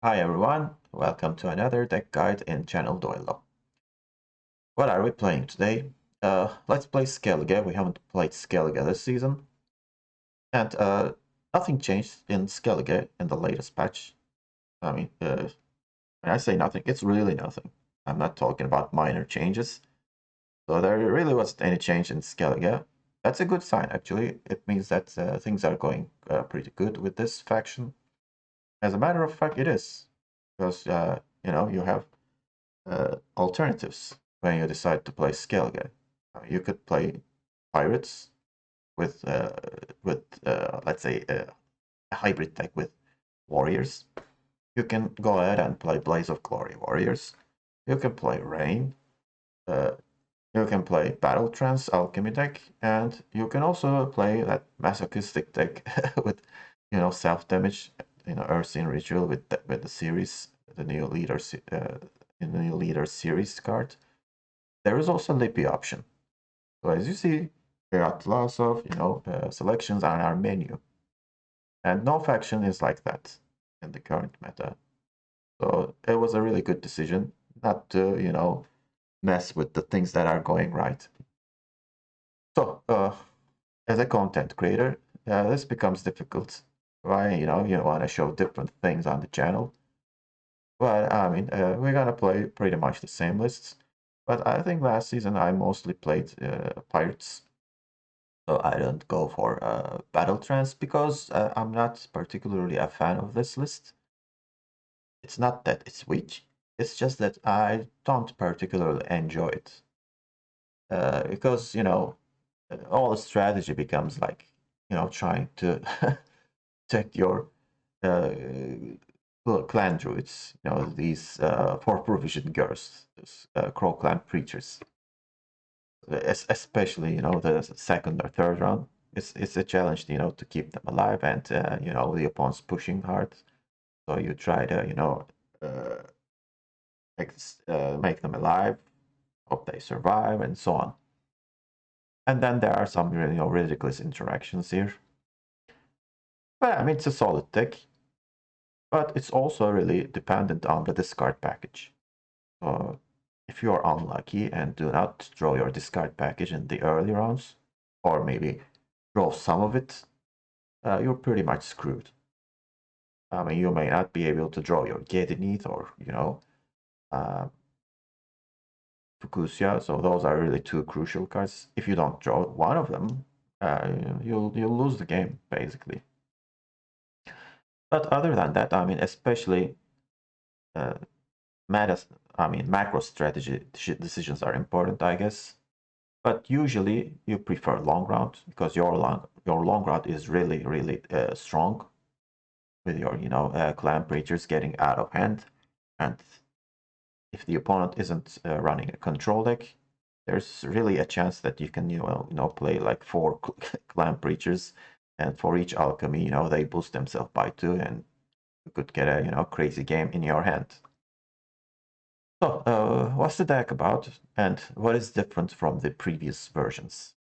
Hi everyone, welcome to another deck guide in Channel Duello. What are we playing today? Let's play Skellige. We haven't played Skellige this season. And nothing changed in Skellige in the latest patch. I mean, when I say nothing, it's really nothing. I'm not talking about minor changes. So there really wasn't any change in Skellige. That's a good sign, actually. It means that things are going pretty good with this faction. As a matter of fact, it is. Because, you have alternatives when you decide to play Skellige. You could play pirates with let's say a hybrid deck with warriors. You can go ahead and play Blaze of Glory warriors. You can play Rain. Uh, you can play Battle Trance Alchemy deck, and you can also play that masochistic deck with self damage, Ursine Ritual with the series, the new leaders in the new leader series card. There is also Lippy option. So as you see, there are lots of selections on our menu, and no faction is like that in the current meta. So it was a really good decision not to mess with the things that are going right. So as a content creator, this becomes difficult. Why you want to show different things on the channel? Well, I mean, we're gonna play pretty much the same lists. But I think last season I mostly played pirates. So I don't go for Battle Trance because I'm not particularly a fan of this list. It's not that it's weak, it's just that I don't particularly enjoy it. Because, all the strategy becomes like, trying to check your uh, clan druids, these 4 provision girls, crow clan preachers. Especially the second or third round. It's a challenge to keep them alive, and the opponent's pushing hard, so you try to uh, make them alive, hope they survive, and so on. And then there are some ridiculous interactions here. But I mean, it's a solid deck, but it's also really dependent on the discard package. So if you are unlucky and do not draw your discard package in the early rounds, or maybe draw some of it, you're pretty much screwed. I mean, you may not be able to draw your Gedinith or, uh, Fukusia, so those are really 2 crucial cards. If you don't draw one of them, you'll lose the game, basically. But other than that, I mean, especially uh, macro strategy decisions are important, I guess. But usually you prefer long round because your long round is really strong with your clan preachers getting out of hand, and if the opponent isn't running a control deck, there's really a chance that you can play like 4 clan preachers, and for each alchemy they boost themselves by 2, and you could get a crazy game in your hand. So what's the deck about, and what is different from the previous versions?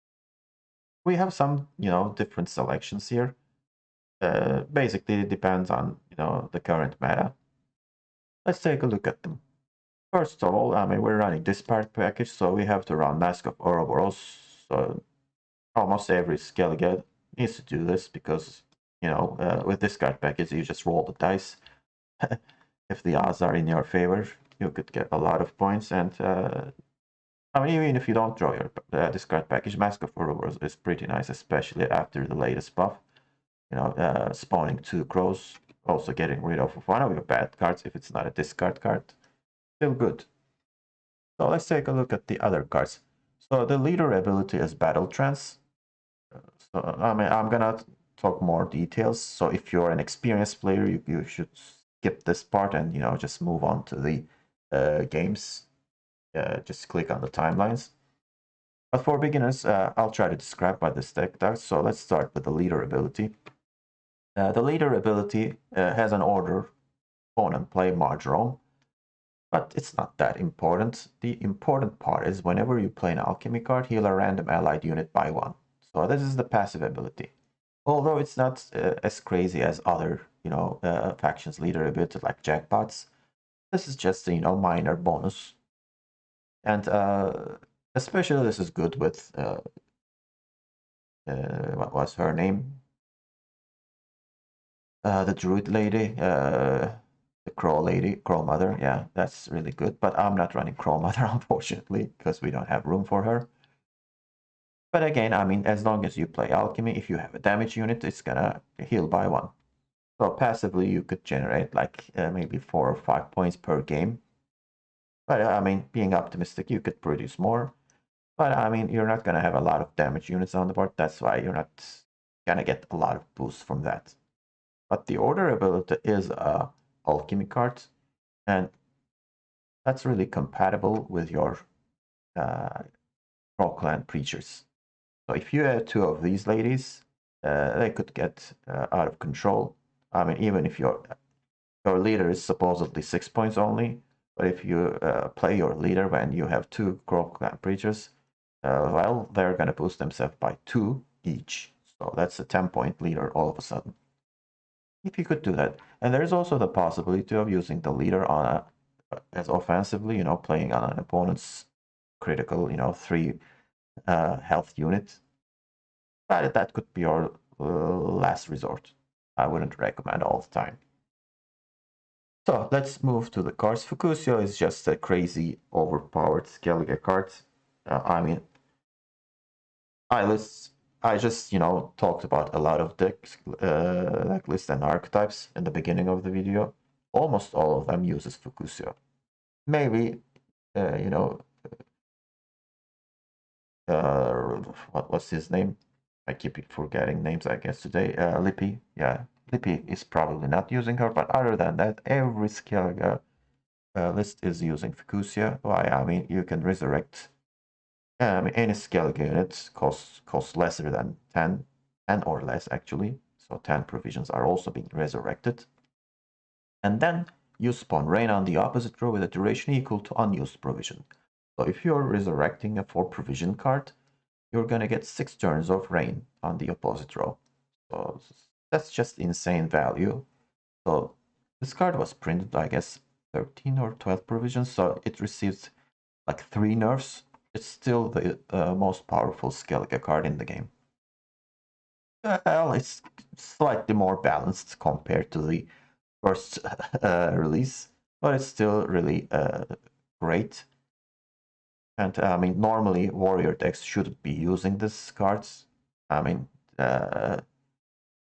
We have some different selections here. Basically it depends on the current meta. Let's take a look at them. First of all, I mean, we're running this part package, so we have to run Mask of Ouroboros. So almost every Skellige needs to do this because, with this card package, you just roll the dice. If the odds are in your favor, you could get a lot of points. And I mean, even if you don't draw your discard package, Mask of Ouroboros is pretty nice, especially after the latest buff. Spawning 2 crows, also getting rid of one of your bad cards if it's not a discard card. Still good. So let's take a look at the other cards. So the leader ability is Battle Trance. So I mean, I'm gonna talk more details. So if you're an experienced player, you should skip this part and just move on to the games. Just click on the timelines. But for beginners, I'll try to describe what this deck does. So let's start with the leader ability. The leader ability has an order: opponent play Marjoram. But it's not that important. The important part is whenever you play an alchemy card, heal a random allied unit by 1. So this is the passive ability. Although it's not as crazy as other factions leader a bit like Jackpots. This is just a minor bonus, and especially this is good with what was her name? The druid lady, the crow lady, crow mother. Yeah, that's really good. But I'm not running crow mother, unfortunately, because we don't have room for her. But again, I mean, as long as you play alchemy, if you have a damage unit, it's gonna heal by 1. So passively, you could generate like maybe 4 or 5 points per game. But I mean, being optimistic, you could produce more. But I mean, you're not gonna have a lot of damage units on the board. That's why you're not gonna get a lot of boost from that. But the order ability is a alchemy card, and that's really compatible with your Pro Clan Preachers. So if you have 2 of these ladies, they could get out of control. I mean, even if your leader is supposedly 6 points only, but if you play your leader when you have 2 Pro Clan Preachers, well, they're gonna boost themselves by 2 each. So that's a 10-point leader all of a sudden. If you could do that. And there's also the possibility of using the leader on as offensively, playing on an opponent's critical, 3 health unit. But that could be your last resort. I wouldn't recommend all the time. So let's move to the cards. Fukusio is just a crazy, overpowered Skellige card. I mean, I just talked about a lot of decks, deck lists and archetypes in the beginning of the video. Almost all of them uses Fukusio. Maybe uh, you know what was his name? I keep forgetting names, I guess, today. Lippy, yeah. Lippy is probably not using her, but other than that, every Skellige list is using Fukusia. Why? I mean, you can resurrect any Skellige unit costs lesser than 10 or less, actually. So 10 provisions are also being resurrected. And then you spawn Rain on the opposite row with a duration equal to unused provision. So if you're resurrecting a 4 provision card, you're gonna get 6 turns of Rain on the opposite row. So that's just insane value. So this card was printed, I guess, 13 or 12 provisions, so it received like 3 nerfs. It's still the most powerful Skellige card in the game. Well, it's slightly more balanced compared to the first release, but it's still really great. And I mean, normally warrior decks shouldn't be using this cards. I mean,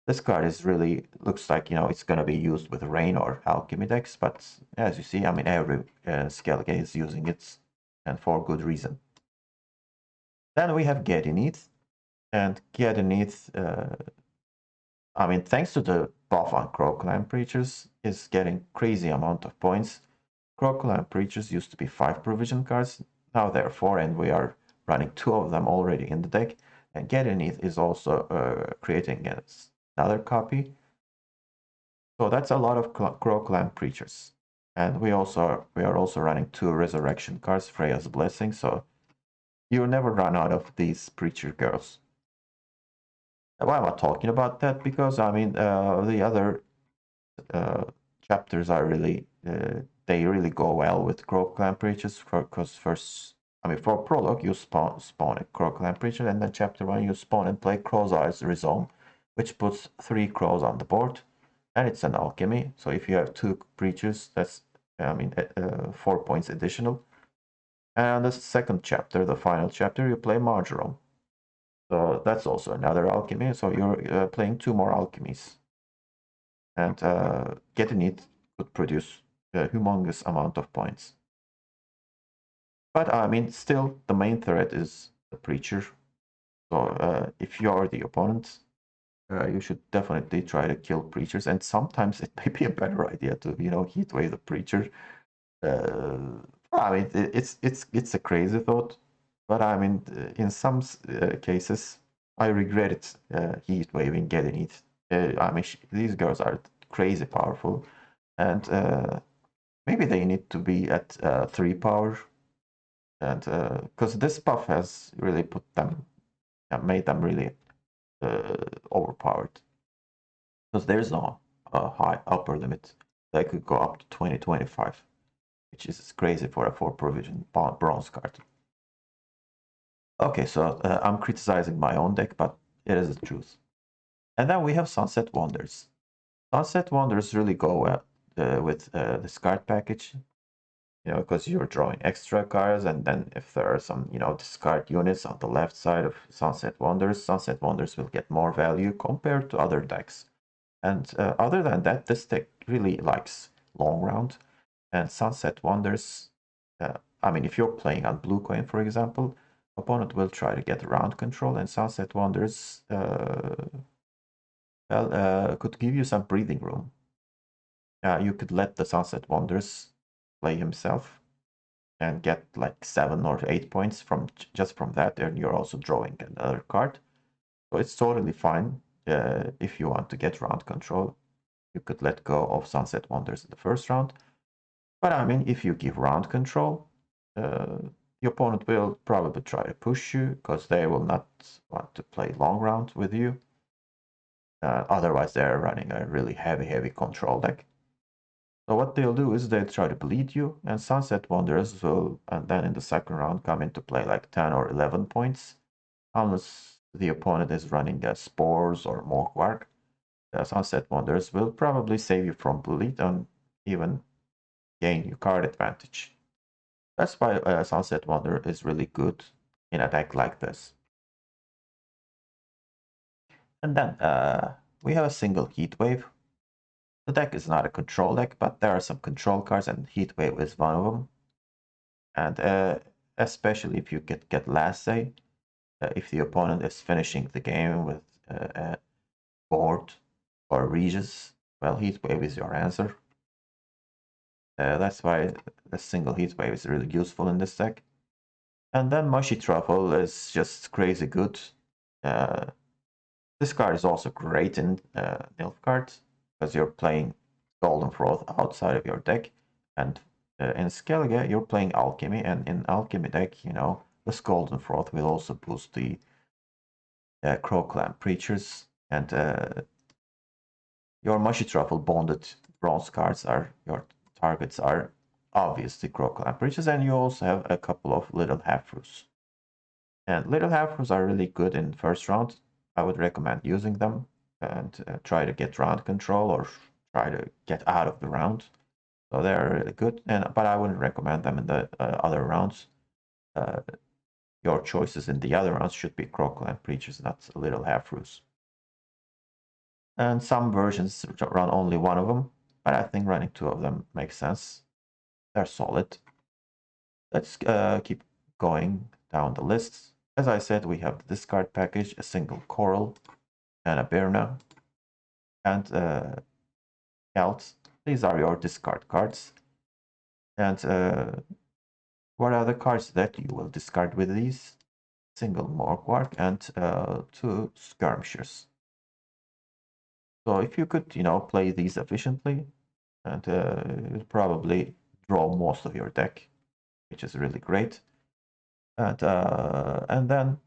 this card is really looks like it's gonna be used with Rain or Alchemy decks, but as you see, I mean, every Skellige is using it, and for good reason. Then we have Gedinith, and Gedinith, I mean, thanks to the buff on Crocodile Preachers, is getting crazy amount of points. Crocodile Preachers used to be 5 provision cards, now they're 4, and we are running 2 of them already in the deck. And Gedinith is also creating another copy. So that's a lot of Crocodile Preachers. And we are also running 2 resurrection cards, Freya's Blessing, so you'll never run out of these preacher girls. Why am I talking about that? Because I mean, the other chapters are really they really go well with Crow Clan Preachers, because first, I mean, for prologue you spawn a Crow Clan Preacher, and then chapter 1 you spawn and play Crow's Eyes Rizome, which puts 3 crows on the board, and it's an alchemy. So if you have 2 preachers, that's 4 points additional. And the second chapter, the final chapter, you play Marjoram. So that's also another alchemy. So you're playing 2 more alchemies. And getting it could produce a humongous amount of points. But I mean, still, the main threat is the preacher. So if you are the opponent, you should definitely try to kill preachers. And sometimes it may be a better idea to, heatwave the preacher. I mean, it's a crazy thought, but I mean, in some cases, I regretted heat waving getting it. I mean, these girls are crazy powerful, and maybe they need to be at 3 power, and because this buff has really put them, made them really overpowered. Because there's no high upper limit. They could go up to 2025, which is crazy for a 4 provision bronze card. Okay, so I'm criticizing my own deck, but it is the truth. And then we have Sunset Wonders. Sunset Wonders really go with this card package, because you're drawing extra cards, and then if there are some, discard units on the left side of Sunset Wonders will get more value compared to other decks. And other than that, this deck really likes long round, and Sunset Wonders. I mean, if you're playing on Blue Coin, for example, opponent will try to get round control, and Sunset Wonders could give you some breathing room. You could let the Sunset Wonders play himself and get like 7 or 8 points just from that, and you're also drawing another card. So it's totally fine. If you want to get round control, you could let go of Sunset Wonders in the first round. But I mean, if you give round control, the opponent will probably try to push you because they will not want to play long round with you. Otherwise, they're running a really heavy control deck. So what they'll do is they'll try to bleed you, and Sunset Wonders will, and then in the second round, come into play like 10 or 11 points, unless the opponent is running Spores or Morkwark. Sunset Wonders will probably save you from bleed and even gain you card advantage. That's why Sunset Wonder is really good in a deck like this. And then we have a single Heatwave. The deck is not a control deck, but there are some control cards, and Heatwave is one of them. And especially if you get last say, if the opponent is finishing the game with a board or Regis, well, Heatwave is your answer. That's why the single Heatwave is really useful in this deck. And then Mushy Truffle is just crazy good. This card is also great in Nilf cards because you're playing Golden Froth outside of your deck, and in Skellige you're playing Alchemy, and in Alchemy deck, this Golden Froth will also boost the Crow Clan Preachers, and your Mushy Truffle bonded bronze cards are your targets are obviously Crow Clan Preachers, and you also have a couple of Little Half-Roos. And Little Half-Roos are really good in first round. I would recommend using them and try to get round control or try to get out of the round. So they're really good, but I wouldn't recommend them in the other rounds. Your choices in the other rounds should be Crocodile Preachers, not Little Half-Roos. And some versions run only one of them, but I think running two of them makes sense. They're solid. Let's keep going down the list. As I said, we have the discard package, a single Coral, and a Birna, and Celt. These are your discard cards. And what are the cards that you will discard with these? Single Morkwark and two Skirmishers. So if you could, play these efficiently, and you'll probably draw most of your deck, which is really great. And then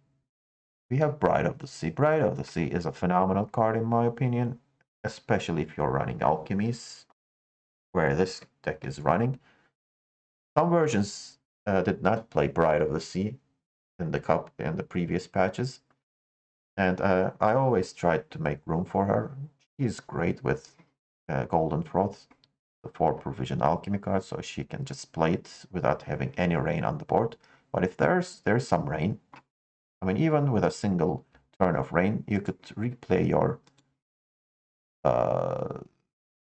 we have Bride of the Sea. Bride of the Sea is a phenomenal card in my opinion, especially if you're running Alchemies, where this deck is running. Some versions did not play Bride of the Sea in the cup in the previous patches, and I always tried to make room for her. She's great with Golden Froth, the 4 provision alchemy card, so she can just play it without having any rain on the board. But if there's some rain, I mean, even with a single turn of rain, you could replay your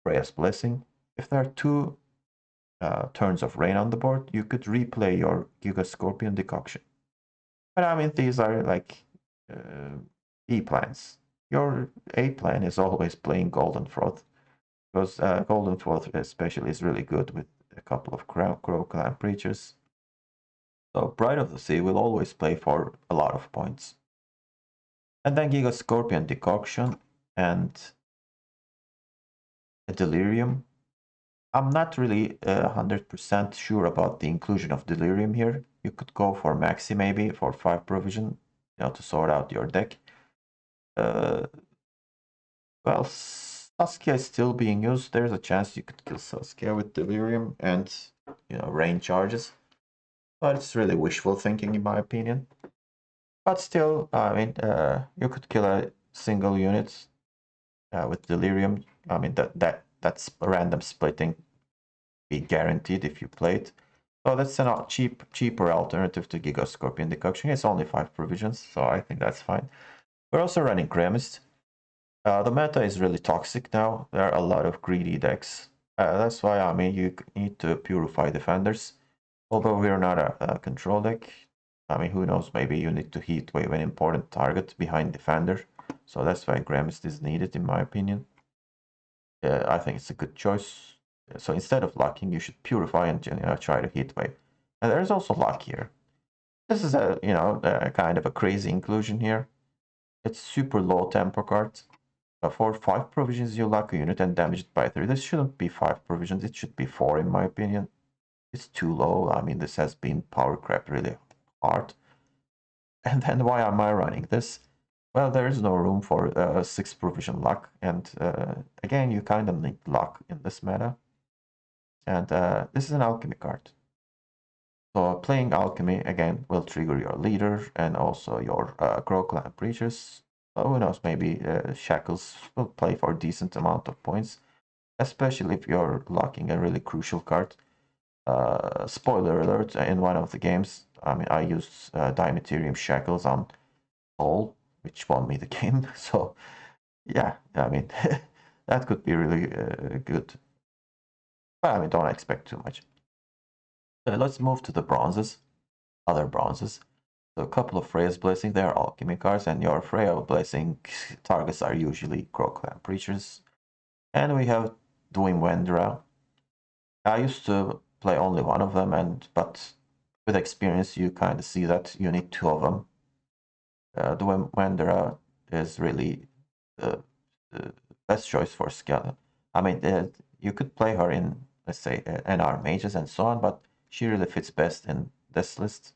Freya's Blessing. If there are 2 turns of rain on the board, you could replay your Giga Scorpion Decoction. But I mean, these are like E plans. Your A plan is always playing Golden Froth, because Golden Froth especially is really good with a couple of Crow Clan Preachers. So Bride of the Sea will always play for a lot of points. And then Giga Scorpion Decoction and a Delirium. I'm not really 100% sure about the inclusion of Delirium here. You could go for Maxi maybe for 5 provision, to sort out your deck. Well, Saskia is still being used. There's a chance you could kill Saskia with Delirium and, rain charges. But it's really wishful thinking, in my opinion. But still, I mean, you could kill a single unit with Delirium. I mean, that's random splitting be guaranteed if you play it. So that's a cheaper alternative to Giga Scorpion Decoction. It's only 5 provisions, so I think that's fine. We're also running Gremist. The meta is really toxic now. There are a lot of greedy decks. That's why, I mean, you need to purify defenders. Although we're not a control deck, I mean, who knows, maybe you need to heat wave an important target behind defender. So that's why Gremist is needed, in my opinion. I think it's a good choice. So instead of locking, you should purify and try to heat wave. And there's also luck here. This is a kind of a crazy inclusion here. It's super low tempo card. For 5 provisions, you lock a unit and damage it by 3. This shouldn't be 5 provisions, it should be 4 in my opinion. It's too low. I mean, this has been power crap really hard. And then why am I running this? Well, there is no room for 6 provision luck. And again, you kind of need luck in this meta. And this is an alchemy card. So playing alchemy again will trigger your leader and also your Croclan Preachers. So who knows, maybe Shackles will play for a decent amount of points, especially if you're locking a really crucial card. Spoiler alert, in one of the games, I mean, I used Dimeterium Shackles on Soul, which won me the game. So yeah, I mean, that could be really good. But I mean, don't expect too much. Let's move to the bronzes, other bronzes. So a couple of Freya's Blessing, they are alchemy cards, and your Freya Blessing targets are usually Croclan Preachers. And we have Doing Wendra. I used to play only one of them, but with experience you kind of see that you need 2 of them. Doing Wendra is really the best choice for Skeleton. I mean, you could play her in, let's say, NR mages and so on, but she really fits best in this list.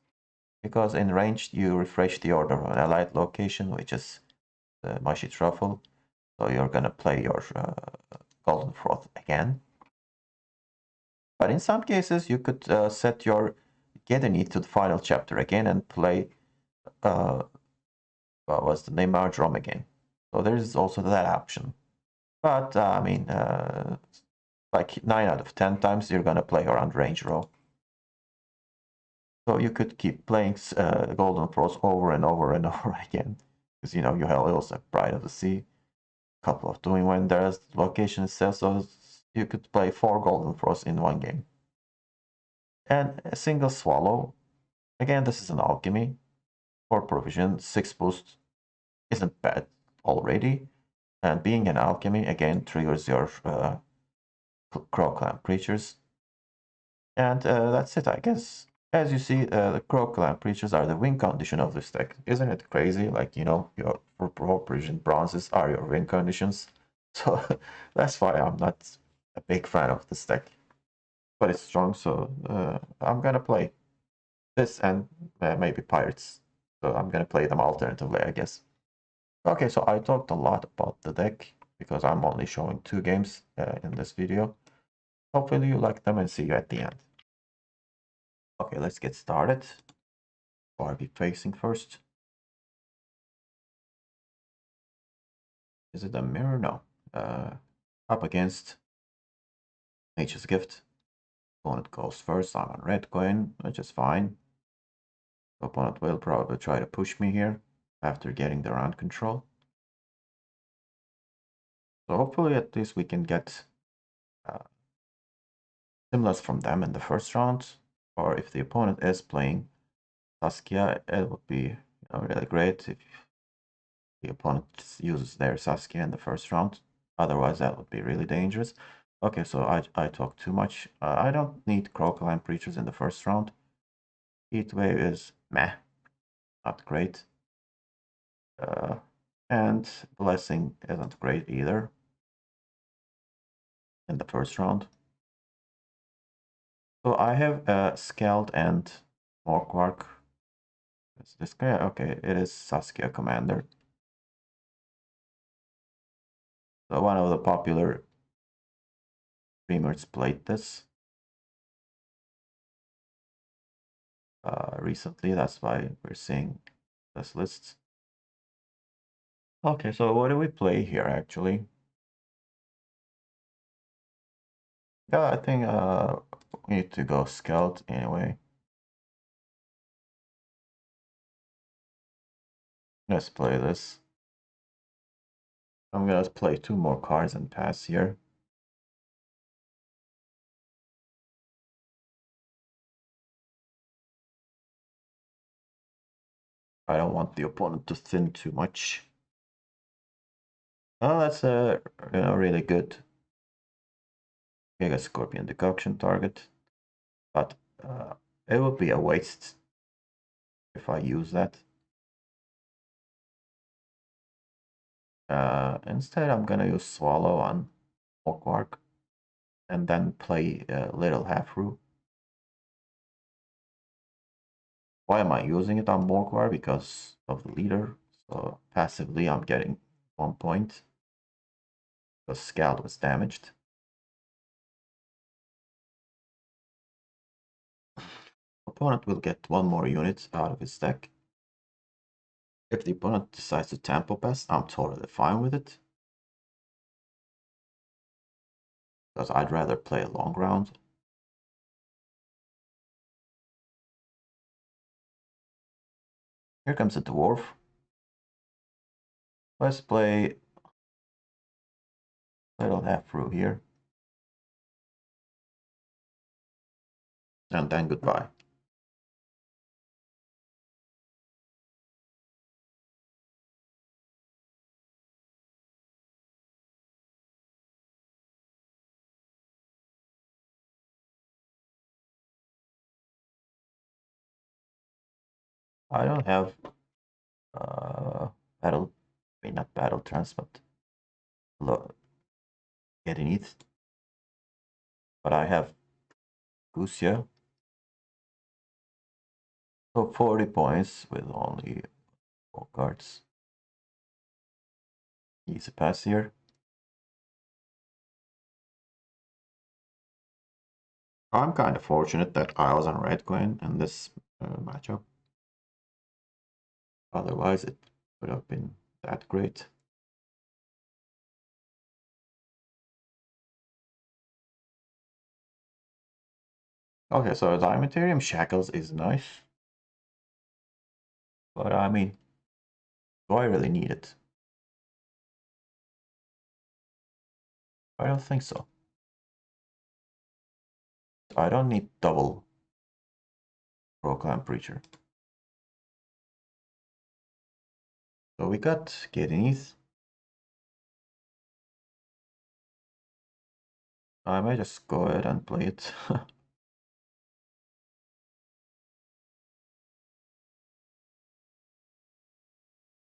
Because in ranged, you refresh the order of an allied location, which is the Mushy Truffle. So you're gonna play your Golden Froth again. But in some cases, you could set your Gedeni to the final chapter again and play, what was the name, Marjoram again. So there's also that option. But I mean, like 9 out of 10 times, you're gonna play her on range row. So you could keep playing Golden Frost over and over and over again. Because, you have also Bride of the Sea, a couple of Doing when there's location itself, so you could play 4 Golden Frost in one game. And a single Swallow. Again, this is an alchemy. 4 provision, 6 boost isn't bad already. And being an alchemy, again, triggers your Croclan Preachers. And that's it, I guess. As you see, the Croclan Preachers are the win condition of this deck. Isn't it crazy? Like, your provision bronzes are your win conditions. So that's why I'm not a big fan of this deck. But it's strong, so I'm gonna play this and maybe Pirates. So I'm gonna play them alternatively, I guess. Okay, so I talked a lot about the deck because I'm only showing 2 games in this video. Hopefully you like them and see you at the end. Okay, let's get started. Who are we facing first? Is it a mirror? No. Up against Nature's Gift. Opponent goes first. I'm on red coin, which is fine. Opponent will probably try to push me here after getting the round control. So hopefully at least we can get similars from them in the first round. Or if the opponent is playing Saskia, it would be really great if the opponent uses their Saskia in the first round. Otherwise, that would be really dangerous. Okay, so I talk too much. I don't need Crocodile Preachers in the first round. Heatwave is meh, not great. And Blessing isn't great either in the first round. So I have Skeld and Morkwark. Is this guy? Okay, it is Saskia Commander. So one of the popular streamers played this recently. That's why we're seeing this list. Okay, so what do we play here actually? Yeah, I think we need to go scout anyway. Let's play this. I'm gonna play 2 more cards and pass here. I don't want the opponent to thin too much. Oh, that's a really good Giga Scorpion decoction target, but it would be a waste if I use that. Instead, I'm gonna use Swallow on Orkwark and then play Little Halfru. Why am I using it on Morgwar? Because of the leader. So passively, I'm getting 1 point. The Scout was damaged. Opponent will get 1 more unit out of his deck. If the opponent decides to Tempo Pest, I'm totally fine with it. Because I'd rather play a long round. Here comes a Dwarf. Let's play Little Halfru here. And then goodbye. I don't have battle, I mean not battle trance, but getting it. But I have Gusia. So 40 points with only 4 cards. Easy pass here. I'm kind of fortunate that I was on red coin in this matchup. Otherwise, it would have been that great. Okay, so Dimetarium Shackles is nice. But I mean, do I really need it? I don't think so. I don't need double Proclaim Preacher. So we got Gedinith. I may just go ahead and play it.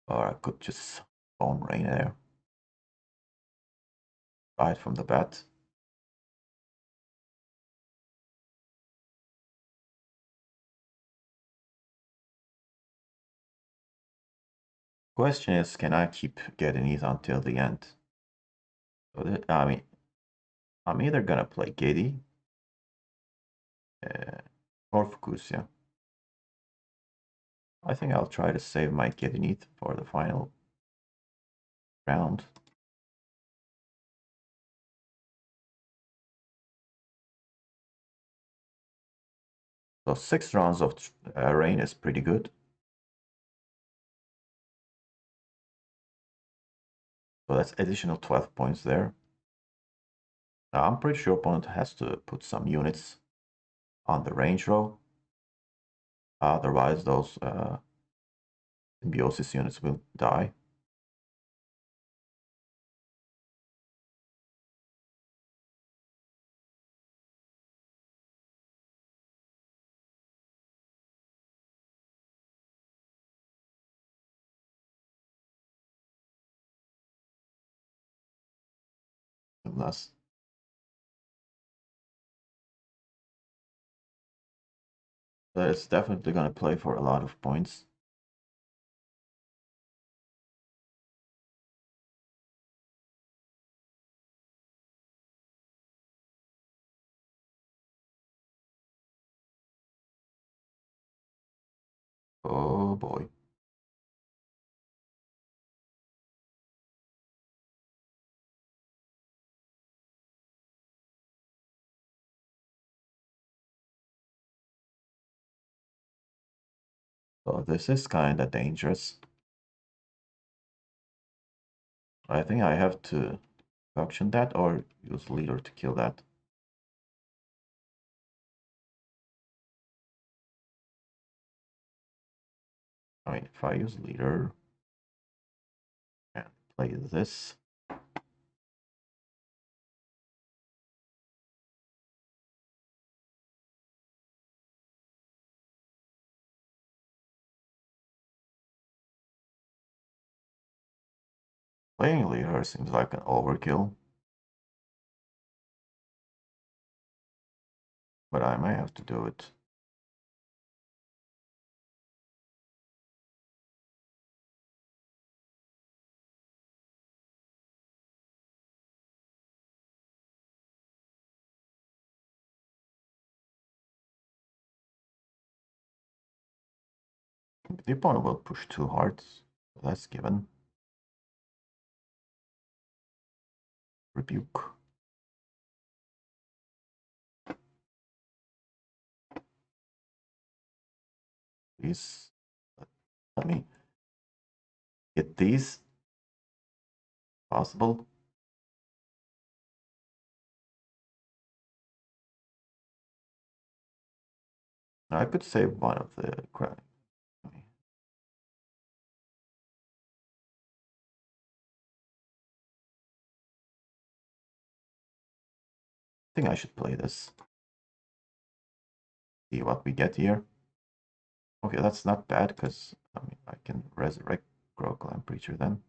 Or I could just Bone Rain there. Right from the bat. Question is, can I keep Gedinith until the end? So I mean, I'm either gonna play Gedi or Fukusia. I think I'll try to save my Gedinith for the final round. So 6 rounds of rain is pretty good. So that's additional 12 points there. Now I'm pretty sure opponent has to put some units on the range row. Otherwise, those symbiosis units will die. Unless it's definitely going to play for a lot of points. Oh boy. So this is kind of dangerous. I think I have to auction that or use leader to kill that. I mean, if I use leader and play this, playing leader seems like an overkill, but I may have to do it. The opponent will push 2 hearts. That's given. Rebuke. Please let me get these. Possible. I could save one of the crap. I think I should play this. See what we get here. Okay, that's not bad because I mean I can resurrect Grogle, I'm pretty sure then.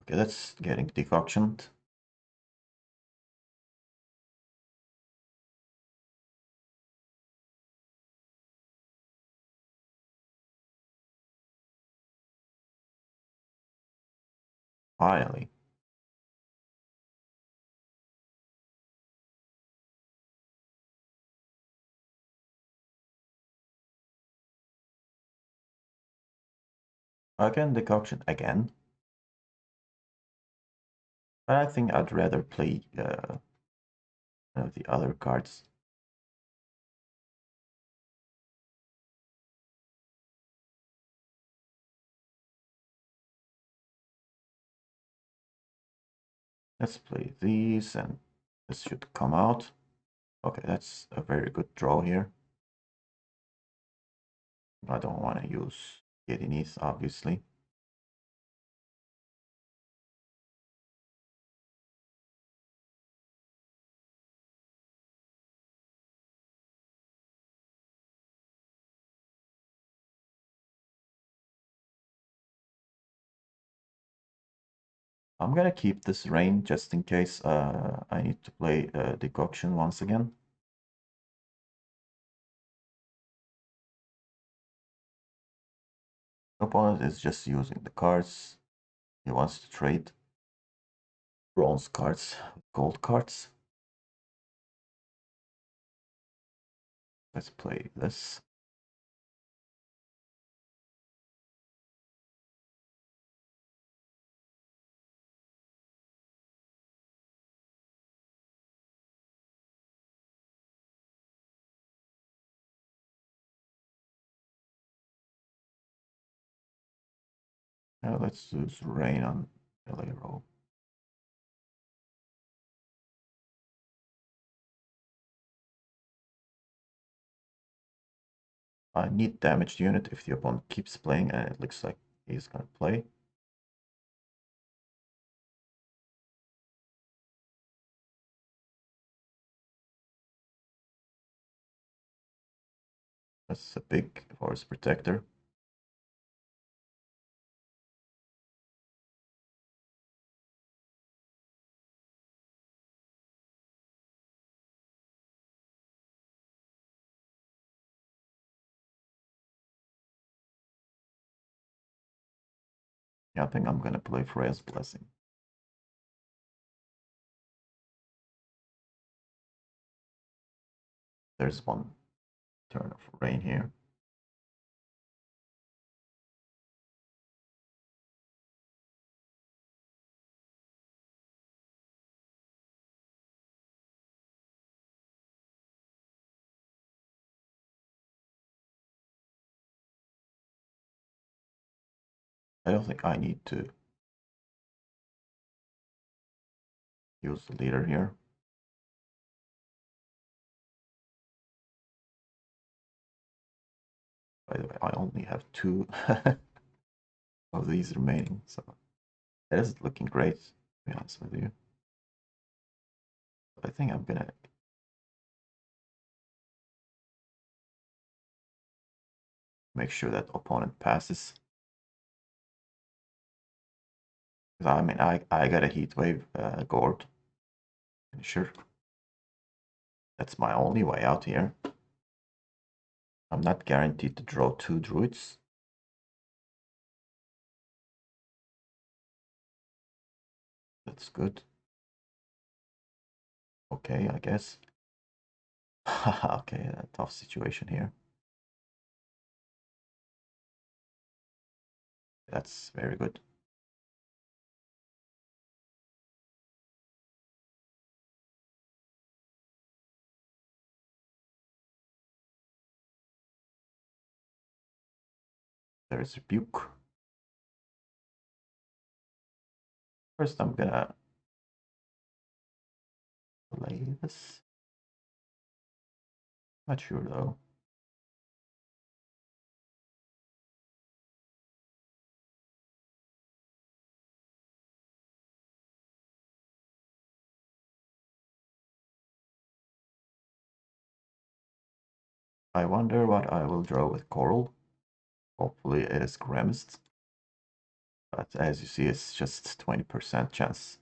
Okay, that's getting decoctioned. Finally. I can decoction again. But I think I'd rather play one of the other cards. Let's play these and this should come out. Okay, that's a very good draw here. I don't want to use Gedinese, obviously. I'm gonna keep this rain just in case I need to play decoction once again. Opponent is just using the cards. He wants to trade bronze cards with gold cards. Let's play this. Now let's use rain on LA roll. I need damaged unit if the opponent keeps playing, and it looks like he's gonna play. That's a big forest protector. I think I'm gonna play Freya's Blessing. There's one turn of rain here. I don't think I need to use the leader here. By the way, I only have 2 of these remaining, so it is looking great, to be honest with you. But I think I'm gonna make sure that opponent passes. Because I mean, I got a heat wave gourd. Sure. That's my only way out here. I'm not guaranteed to draw 2 druids. That's good. Okay, I guess. Okay, a tough situation here. That's very good. There's Rebuke. First, I'm gonna play this. Not sure though. I wonder what I will draw with Coral. Hopefully it is Grimmest. But as you see, it's just 20% chance.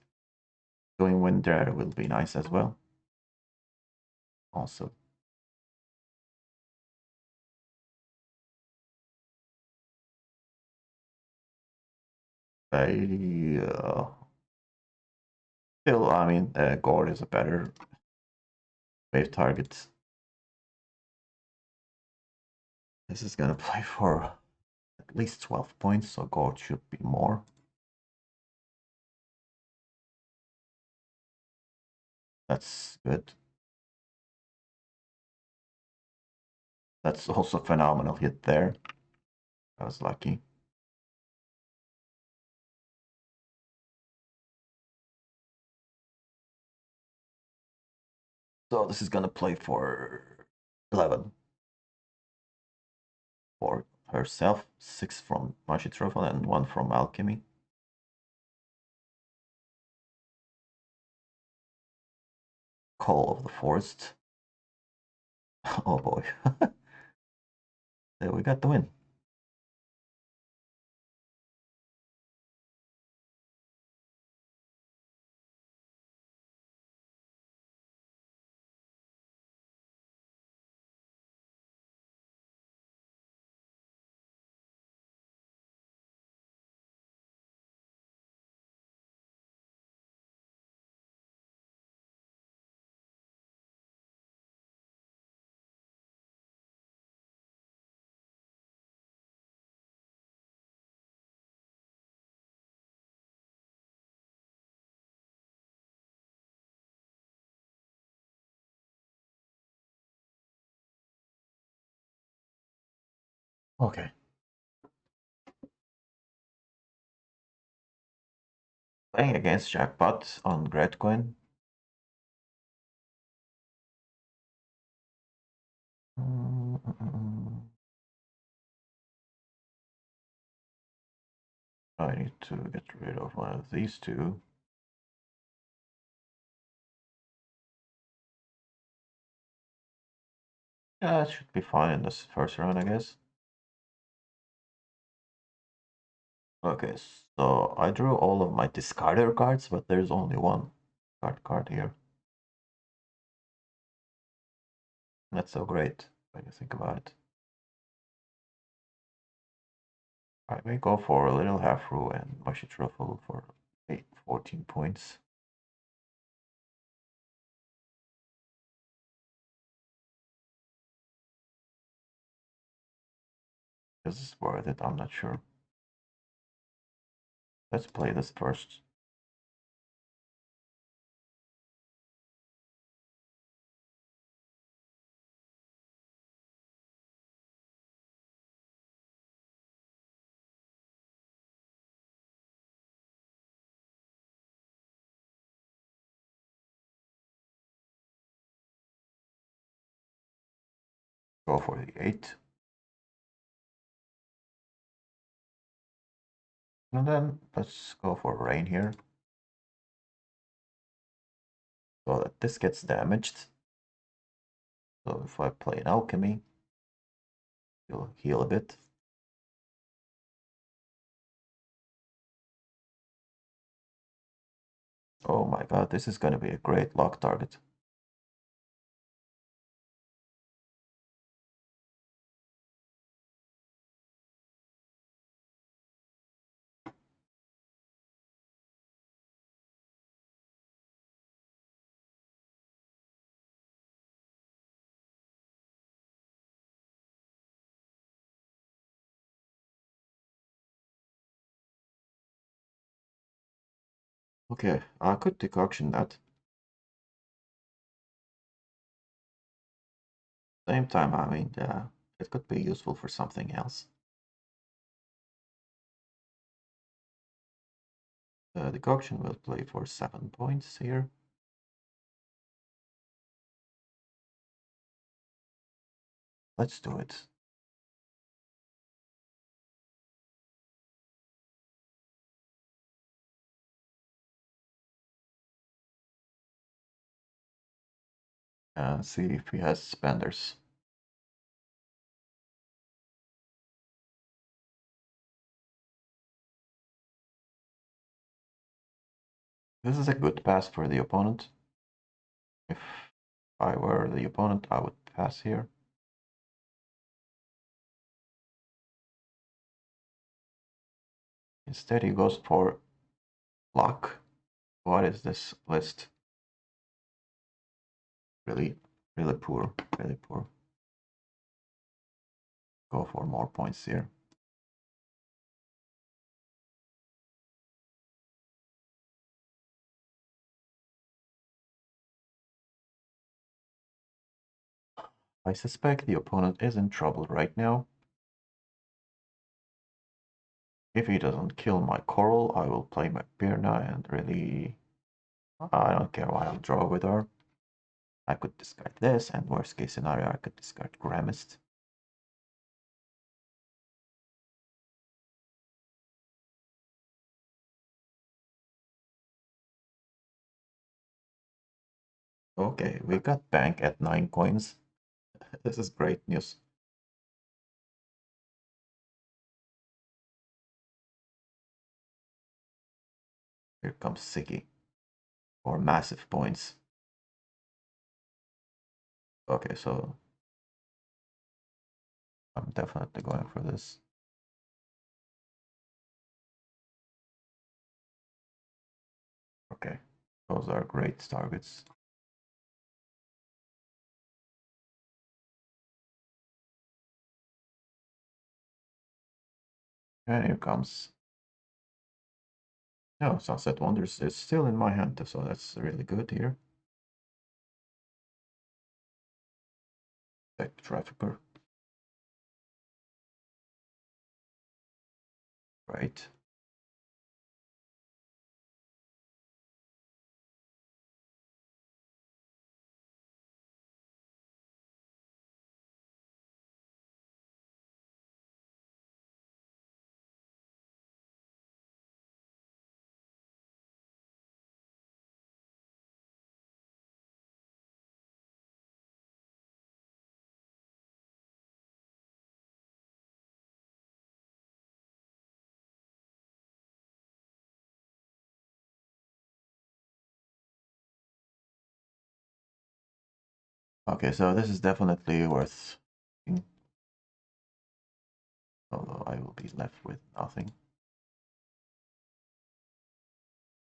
Doing Wind there will be nice as well. Also. Still, I mean, Gore is a better wave target. This is gonna play for at least 12 points, so Gore should be more. That's good. That's also a phenomenal hit there. I was lucky. So this is gonna play for 11 for herself, 6 from Magic Truffle and 1 from Alchemy. Call of the Forest. Oh boy. There we got the win. Okay. Playing against Jackpot on Gwent. I need to get rid of one of these 2. Yeah, it should be fine in this first round, I guess. Okay, so I drew all of my discarder cards, but there's only one card here. That's so great when you think about it. I may go for a little half roux and mushy truffle for 14 points. This is worth it, I'm not sure. Let's play this first. Go for the 8. And then let's go for rain here. So that this gets damaged. So if I play an alchemy, you'll heal a bit. Oh my god, this is going to be a great lock target. Okay, I could decoction that. Same time, I mean, it could be useful for something else. The decoction will play for 7 points here. Let's do it. And see if he has spenders. This is a good pass for the opponent. If I were the opponent, I would pass here. Instead, he goes for luck. What is this list? Really, really poor, really poor. Go for more points here. I suspect the opponent is in trouble right now. If he doesn't kill my coral, I will play my Pirna and really... I don't care what I'll draw with her. I could discard this, and worst case scenario, I could discard Gramist. Okay, we got bank at 9 coins. This is great news. Here comes Siggy for massive points. Okay, so I'm definitely going for this. Okay, those are great targets. And here comes... No, Sunset Wonders is still in my hand, so that's really good here. Tech Trafficker. Right. Okay, so this is definitely worth although I will be left with nothing.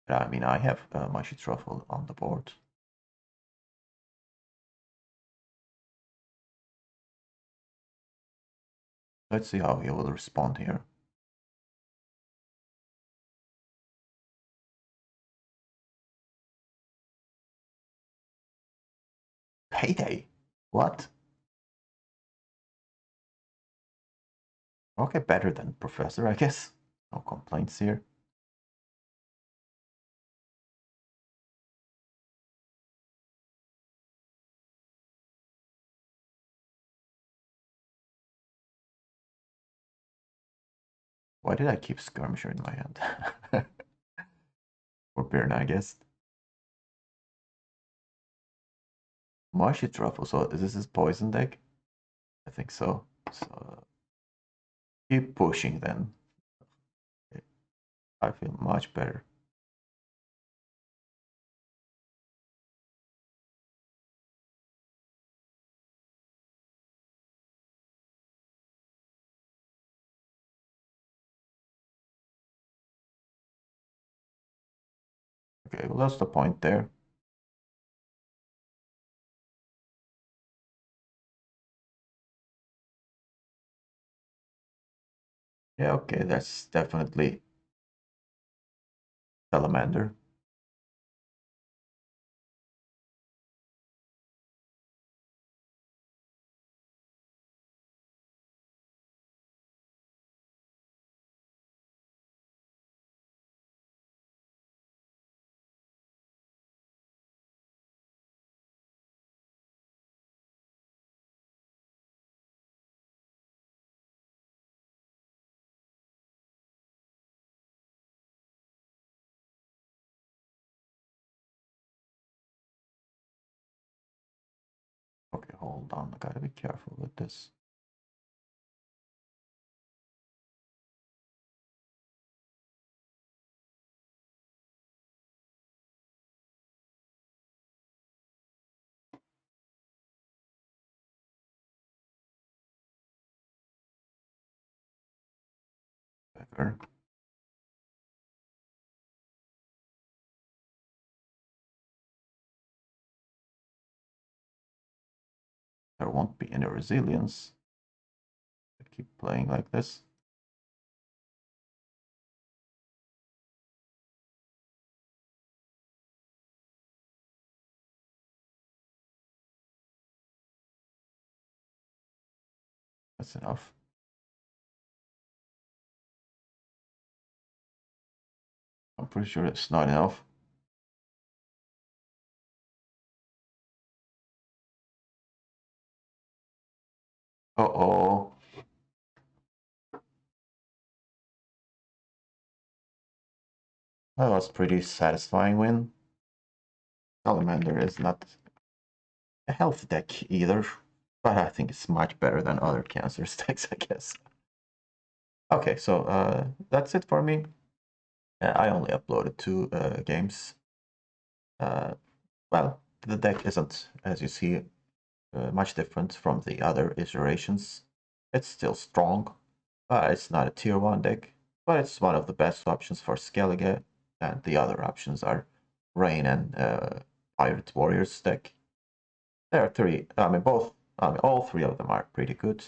But I mean, I have Mushy Truffle on the board. Let's see how he will respond here. Payday? What? Okay, better than Professor, I guess. No complaints here. Why did I keep Skirmisher in my hand? Or Birna, I guess. Mushy Truffle, so is this his poison deck? I think so. So keep pushing then. I feel much better. Okay, we lost a point there. Yeah, okay, that's definitely Salamander. Okay, hold on, I gotta be careful with this. Better. There won't be any resilience. I keep playing like this. That's enough. I'm pretty sure it's not enough. Uh-oh. That was pretty satisfying win. Salamander is not a health deck either, but I think it's much better than other cancer decks, I guess. Okay, so that's it for me. I only uploaded 2 games. Well, the deck isn't, as you see, much different from the other iterations. It's still strong. It's not a tier 1 deck, but it's one of the best options for Skellige, and the other options are Rain and Pirate Warriors deck. There are 3, all 3 of them are pretty good.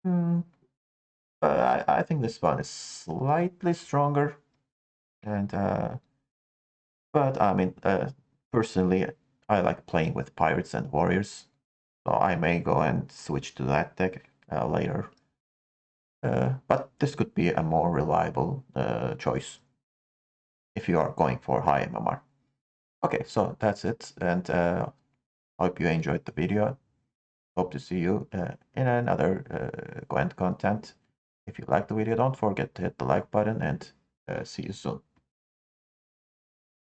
But I think this one is slightly stronger, and but personally, I like playing with Pirates and Warriors, so I may go and switch to that deck later. But this could be a more reliable choice if you are going for high MMR. Okay, so that's it, and hope you enjoyed the video. Hope to see you in another Gwent content. If you like the video, don't forget to hit the like button, and see you soon.